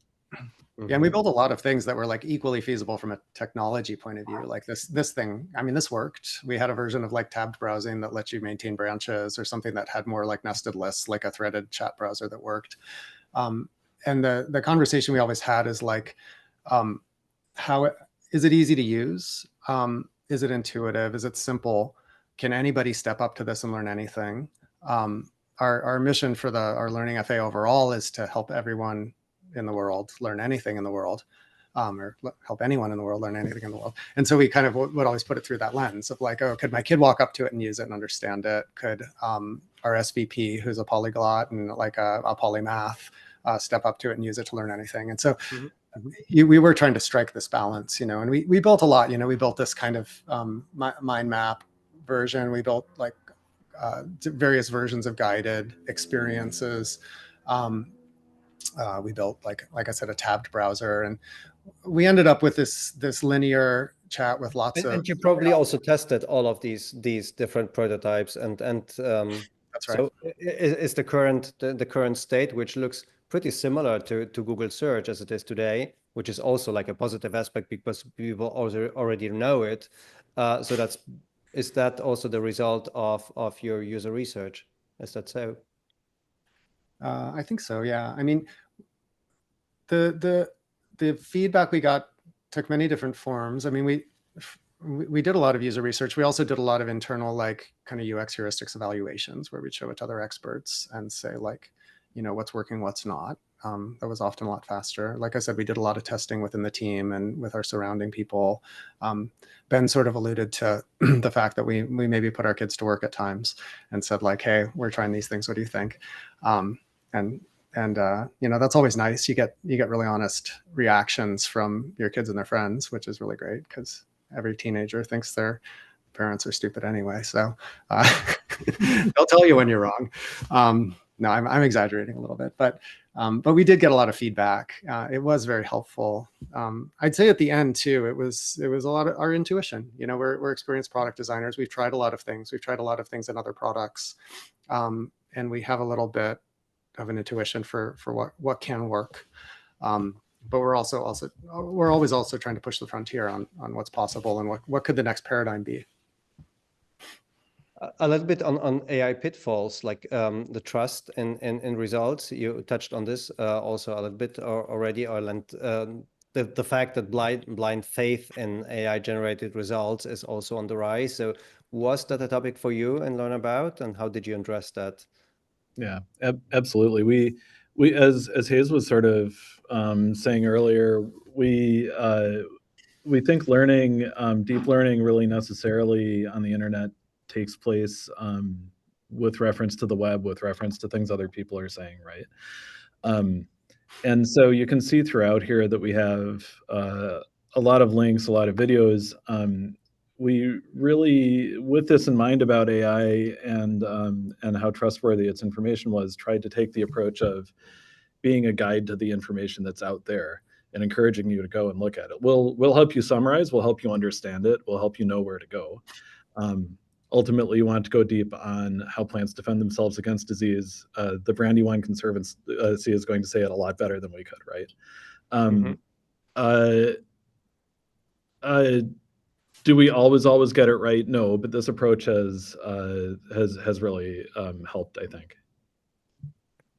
Yeah, and we built a lot of things that were like equally feasible from a technology point of view. Like this thing, I mean, this worked. We had a version of like tabbed browsing that lets you maintain branches, or something that had more like nested lists, like a threaded chat browser that worked. And the conversation we always had is like, is it easy to use? Is it intuitive? Is it simple? Can anybody step up to this and learn anything? Our mission for our Learning FA overall is to help everyone in the world learn anything in the world, or help anyone in the world learn anything in the world. And so we kind of would always put it through that lens of like, oh, could my kid walk up to it and use it and understand it? Could our SVP, who's a polyglot and like a polymath, step up to it and use it to learn anything? And so we were trying to strike this balance, and we built a lot. We built this kind of mind map version. We built like various versions of guided experiences. We built, like I said, a tabbed browser, and we ended up with this linear chat with lots of. And you probably also tested all of these different prototypes, and that's right. So is the current state, which looks pretty similar to Google search as it is today, which is also like a positive aspect because people also already know it. So is that also the result of your user research? Is that so? I think so, yeah. I mean, the feedback we got took many different forms. I mean, we did a lot of user research. We also did a lot of internal, like, kind of UX heuristics evaluations where we'd show it to other experts and say, like, what's working, what's not. that was often a lot faster. Like I said, we did a lot of testing within the team and with our surrounding people. Ben sort of alluded to the fact that we maybe put our kids to work at times and said like, hey, we're trying these things. What do you think? And that's always nice. You get really honest reactions from your kids and their friends, which is really great because every teenager thinks their parents are stupid anyway. So they'll tell you when you're wrong. No, I'm exaggerating a little bit, but we did get a lot of feedback. It was very helpful. I'd say at the end too, it was a lot of our intuition. We're experienced product designers. We've tried a lot of things. We've tried a lot of things in other products, and we have a little bit of an intuition for what can work. But we're always also trying to push the frontier on what's possible and what could the next paradigm be. A little bit on AI pitfalls, like the trust in results. You touched on this also a little bit already, Ireland. The fact that blind faith in AI generated results is also on the rise. So was that a topic for you and Learn About, and how did you address that? Yeah, absolutely. We as Hayes was sort of saying earlier, we think learning, deep learning, really necessarily on the internet takes place with reference to the web, with reference to things other people are saying, right? And so you can see throughout here that we have a lot of links, a lot of videos. We really, with this in mind about AI and how trustworthy its information was, tried to take the approach of being a guide to the information that's out there and encouraging you to go and look at it. We'll help you summarize, we'll help you understand it, we'll help you know where to go. Ultimately, you want to go deep on how plants defend themselves against disease. The Brandywine Conservancy is going to say it a lot better than we could, right? Do we always get it right? No, but this approach has really helped, I think.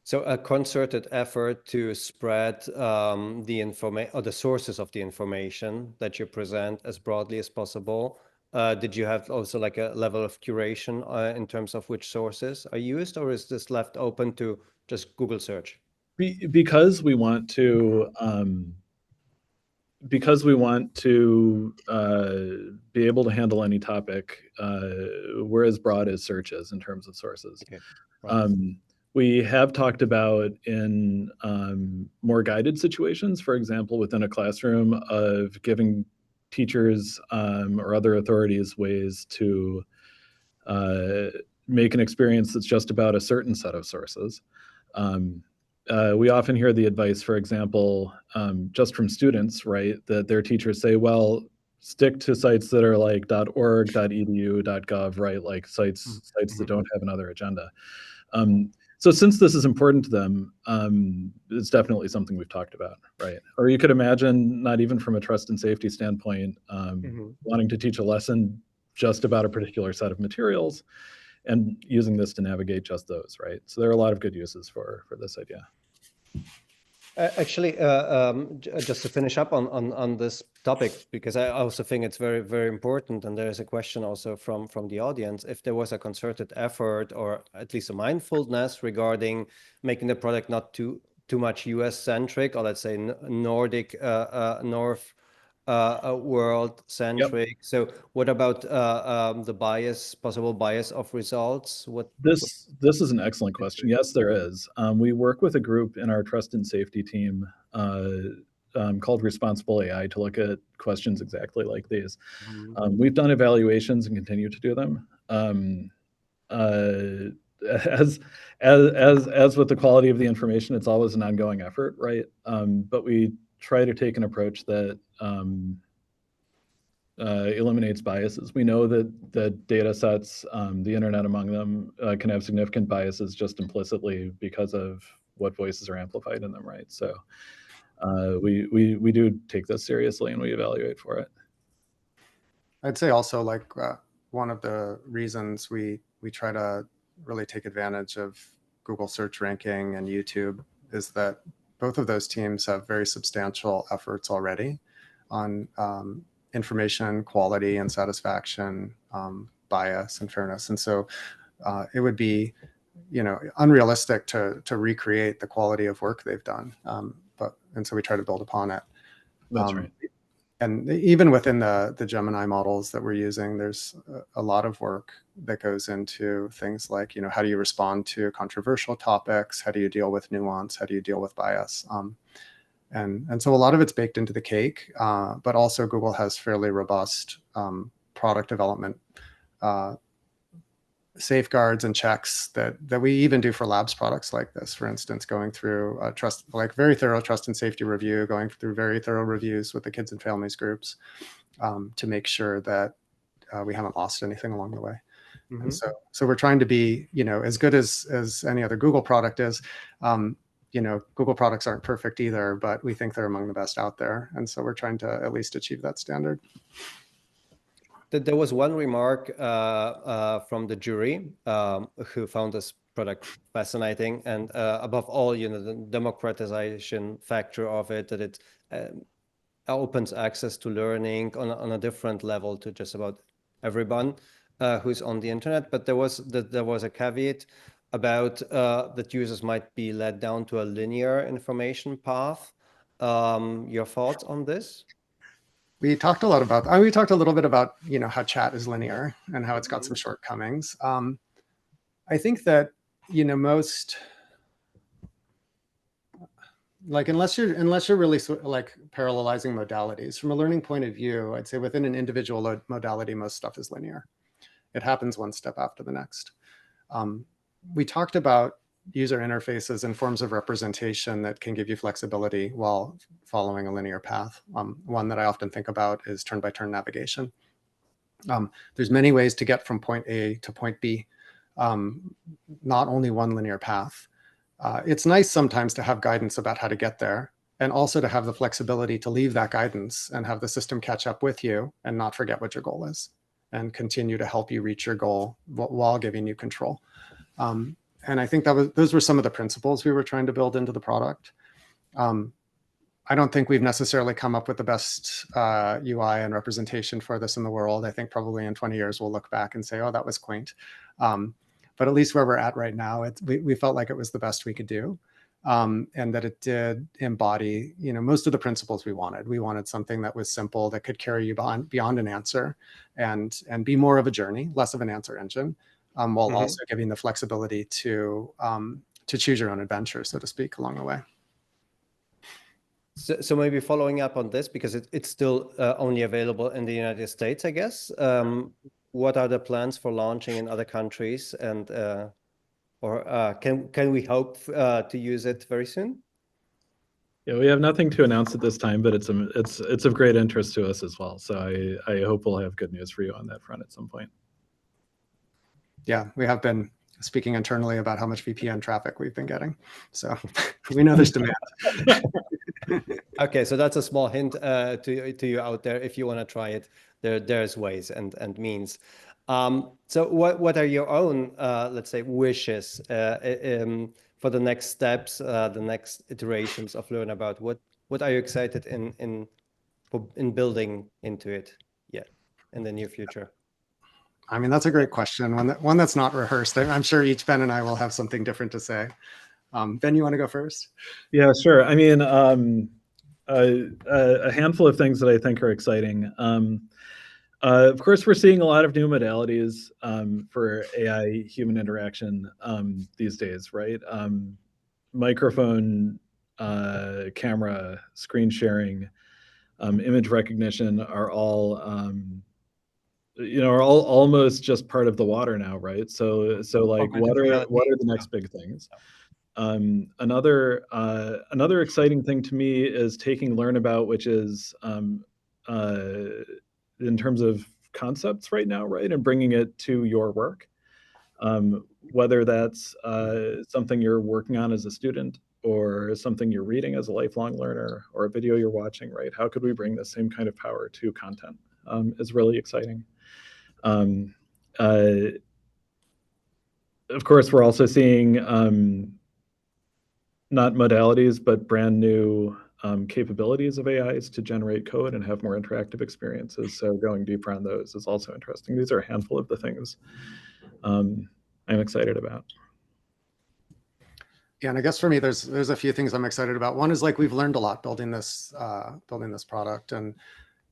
So a concerted effort to spread the information or the sources of the information that you present as broadly as possible. Did you have also like a level of curation in terms of which sources are used, or is this left open to just Google search? Because we want to be able to handle any topic, we're as broad as search is in terms of sources. Okay. Right. We have talked about in more guided situations, for example, within a classroom, of giving teachers or other authorities ways to make an experience that's just about a certain set of sources. We often hear the advice, for example, just from students, right, that their teachers say, well, stick to sites that are like .org, .edu, .gov, right, like sites that don't have another agenda. So since this is important to them, it's definitely something we've talked about, right? Or you could imagine, not even from a trust and safety standpoint, wanting to teach a lesson just about a particular set of materials and using this to navigate just those, right? So there are a lot of good uses for this idea. Actually, just to finish up on this topic, because I also think it's very, very important, and there is a question also from the audience, if there was a concerted effort or at least a mindfulness regarding making the product not too much US centric, or let's say Nordic North world centric. Yep. So what about the possible bias of results? This is an excellent question. Yes, there is. We work with a group in our trust and safety team called Responsible AI to look at questions exactly like these. We've done evaluations and continue to do them. As with the quality of the information, it's always an ongoing effort, right? But we try to take an approach that eliminates biases. We know that the data sets, the internet among them, can have significant biases just implicitly because of what voices are amplified in them, right? So we do take this seriously and we evaluate for it. I'd say also, like, one of the reasons we try to really take advantage of Google search ranking and YouTube is that both of those teams have very substantial efforts already on information quality and satisfaction, bias and fairness. And so it would be unrealistic to recreate the quality of work they've done. And so we try to build upon it. That's right. And even within the Gemini models that we're using, there's a lot of work that goes into things like, how do you respond to controversial topics? How do you deal with nuance? How do you deal with bias? And so a lot of it's baked into the cake, but also Google has fairly robust product development safeguards and checks that we even do for labs products like this. For instance, going through very thorough trust and safety review, going through very thorough reviews with the kids and families groups to make sure that we haven't lost anything along the way. Mm-hmm. And so we're trying to be, as good as any other Google product is. Google products aren't perfect either, but we think they're among the best out there. And so we're trying to at least achieve that standard. There was one remark from the jury who found this product fascinating, and above all, the democratization factor of it, that it opens access to learning on a different level to just about everyone who's on the internet. But there was a caveat about that users might be led down to a linear information path. Your thoughts on this? We talked a little bit about, how chat is linear and how it's got some shortcomings. I think that, most, unless you're really parallelizing modalities from a learning point of view, I'd say within an individual modality, most stuff is linear. It happens one step after the next. We talked about user interfaces and forms of representation that can give you flexibility while following a linear path. One that I often think about is turn-by-turn navigation. There's many ways to get from point A to point B, not only one linear path. It's nice sometimes to have guidance about how to get there, and also to have the flexibility to leave that guidance and have the system catch up with you and not forget what your goal is and continue to help you reach your goal while giving you control. And I think those were some of the principles we were trying to build into the product. I don't think we've necessarily come up with the best UI and representation for this in the world. I think probably in 20 years, we'll look back and say, oh, that was quaint. But at least where we're at right now, we felt like it was the best we could do. And that it did embody, most of the principles we wanted. We wanted something that was simple, that could carry you beyond an answer and be more of a journey, less of an answer engine. While also giving the flexibility to choose your own adventure, so to speak, along the way. So maybe following up on this, because it's still only available in the United States, I guess. What are the plans for launching in other countries, and can we hope to use it very soon? Yeah, we have nothing to announce at this time, but it's of great interest to us as well. So I hope we'll have good news for you on that front at some point. Yeah, we have been speaking internally about how much VPN traffic we've been getting. So we know there's demand. Okay, so that's a small hint to you out there. If you want to try it, there's ways and means. So what are your own, let's say, wishes for the next steps, the next iterations of Learn About? What are you excited in building into it in the near future? I mean, that's a great question. One that's not rehearsed. I'm sure each Ben and I will have something different to say. Ben, you want to go first? Yeah, sure. I mean, a handful of things that I think are exciting. Of course, we're seeing a lot of new modalities for AI human interaction these days, right? Microphone, camera, screen sharing, image recognition are all are all almost just part of the water now, right? So like, what are the next big things? Another exciting thing to me is taking Learn About, which is in terms of concepts right now, right, and bringing it to your work, whether that's something you're working on as a student, or something you're reading as a lifelong learner, or a video you're watching, right? How could we bring the same kind of power to content? Is really exciting. Of course, we're also seeing not modalities, but brand new capabilities of AIs to generate code and have more interactive experiences. So going deeper on those is also interesting. These are a handful of the things I'm excited about. Yeah, and I guess for me, there's a few things I'm excited about. One is like we've learned a lot building this product, and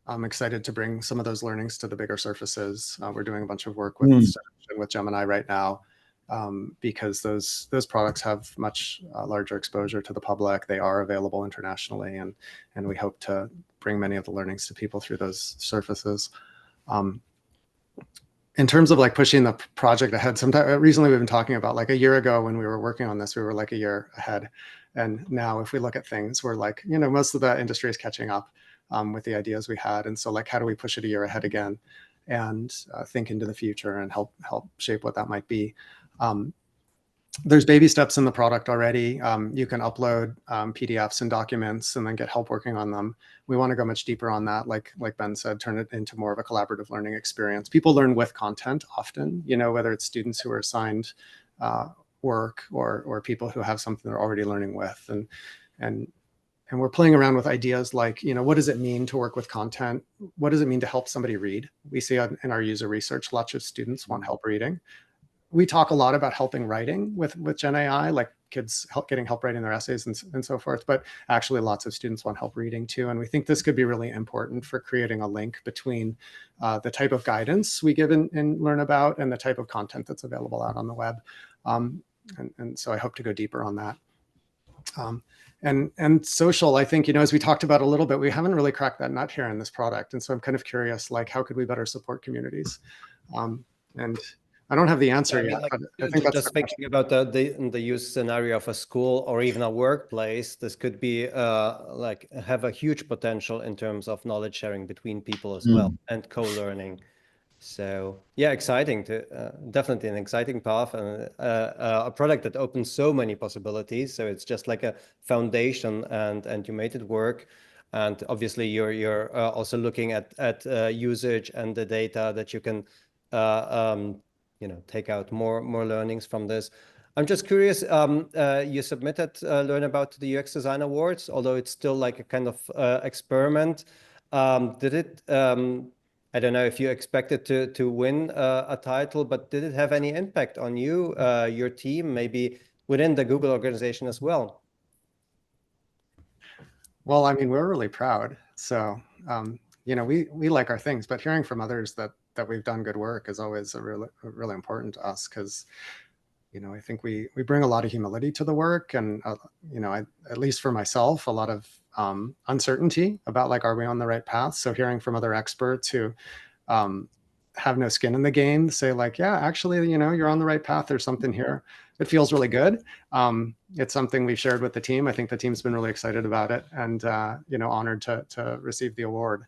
I'm excited to bring some of those learnings to the bigger surfaces. We're doing a bunch of work with Gemini right now, because those products have much larger exposure to the public. They are available internationally, and we hope to bring many of the learnings to people through those surfaces. In terms of like pushing the project ahead, recently we've been talking about like a year ago when we were working on this, we were like a year ahead. And now if we look at things, we're like, most of the industry is catching up with the ideas we had. And so like, how do we push it a year ahead again and think into the future and help shape what that might be? There's baby steps in the product already. You can upload PDFs and documents and then get help working on them. We want to go much deeper on that. Like Ben said, turn it into more of a collaborative learning experience. People learn with content often, whether it's students who are assigned work or people who have something they're already learning with. And we're playing around with ideas like, what does it mean to work with content? What does it mean to help somebody read? We see in our user research, lots of students want help reading. We talk a lot about helping writing with Gen AI, like kids getting help writing their essays and so forth, but actually lots of students want help reading too. And we think this could be really important for creating a link between the type of guidance we give in Learn About and the type of content that's available out on the web. And so I hope to go deeper on that. And social, I think, as we talked about a little bit, we haven't really cracked that nut here in this product. And so I'm kind of curious, like, how could we better support communities? And I don't have the answer yet. Like, I think that's just thinking about the use scenario of a school or even a workplace. This could be like have a huge potential in terms of knowledge sharing between people as well and co-learning. So yeah, exciting definitely an exciting path and a product that opens so many possibilities. So it's just like a foundation, and you made it work. And obviously you're also looking at usage and the data that you can take out more learnings from this. I'm just curious, you submitted Learn About to the UX Design Awards, although it's still like a kind of experiment. Did it, I don't know if you expected to win a title, but did it have any impact on you, your team, maybe within the Google organization as well? Well, I mean, we're really proud. So, we like our things, but hearing from others that we've done good work is always really important to us, because I think we bring a lot of humility to the work, and at least for myself, a lot of uncertainty about like, are we on the right path? So hearing from other experts who have no skin in the game say like, yeah, actually, you're on the right path. There's something here. It feels really good. It's something we've shared with the team. I think the team's been really excited about it, and honored to receive the award.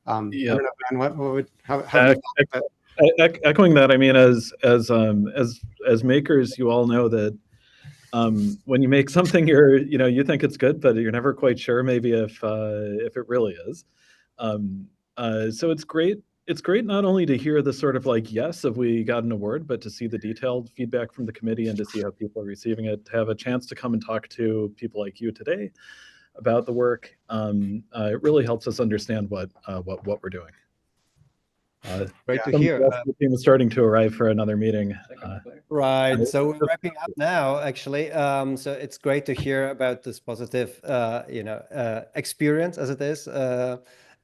I don't know, Ben, what would how echoing that, I mean, as makers, you all know that when you make something, you think it's good, but you're never quite sure maybe if it really is. So it's great. It's great not only to hear the sort of like, yes, if we got an award, but to see the detailed feedback from the committee and to see how people are receiving it, to have a chance to come and talk to people like you today about the work. It really helps us understand what we're doing. Great to hear. The team is starting to arrive for another meeting. Right. So we're wrapping up now, actually. So it's great to hear about this positive, experience as it is.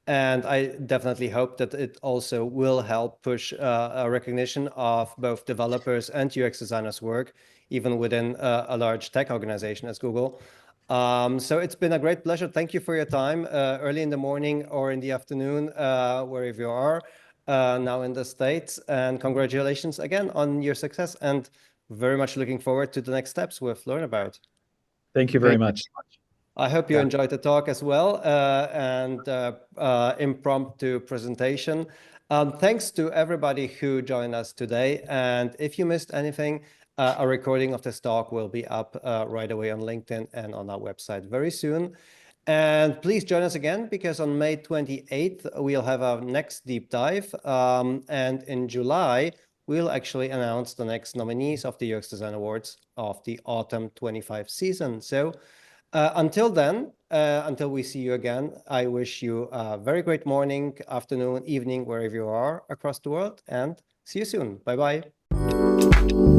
And I definitely hope that it also will help push a recognition of both developers and UX designers' work, even within a large tech organization as Google. So it's been a great pleasure. Thank you for your time, early in the morning or in the afternoon, wherever you are now in the States. And congratulations again on your success, and very much looking forward to the next steps with Learn About. Thank you very much. I hope you enjoyed the talk as well, and impromptu presentation. Thanks to everybody who joined us today. And if you missed anything, a recording of this talk will be up right away on LinkedIn and on our website very soon. And please join us again, because on May 28th, we'll have our next deep dive. And in July, we'll actually announce the next nominees of the UX Design Awards of the Autumn 25 season. So until then, until we see you again, I wish you a very great morning, afternoon, evening, wherever you are across the world, and see you soon. Bye-bye.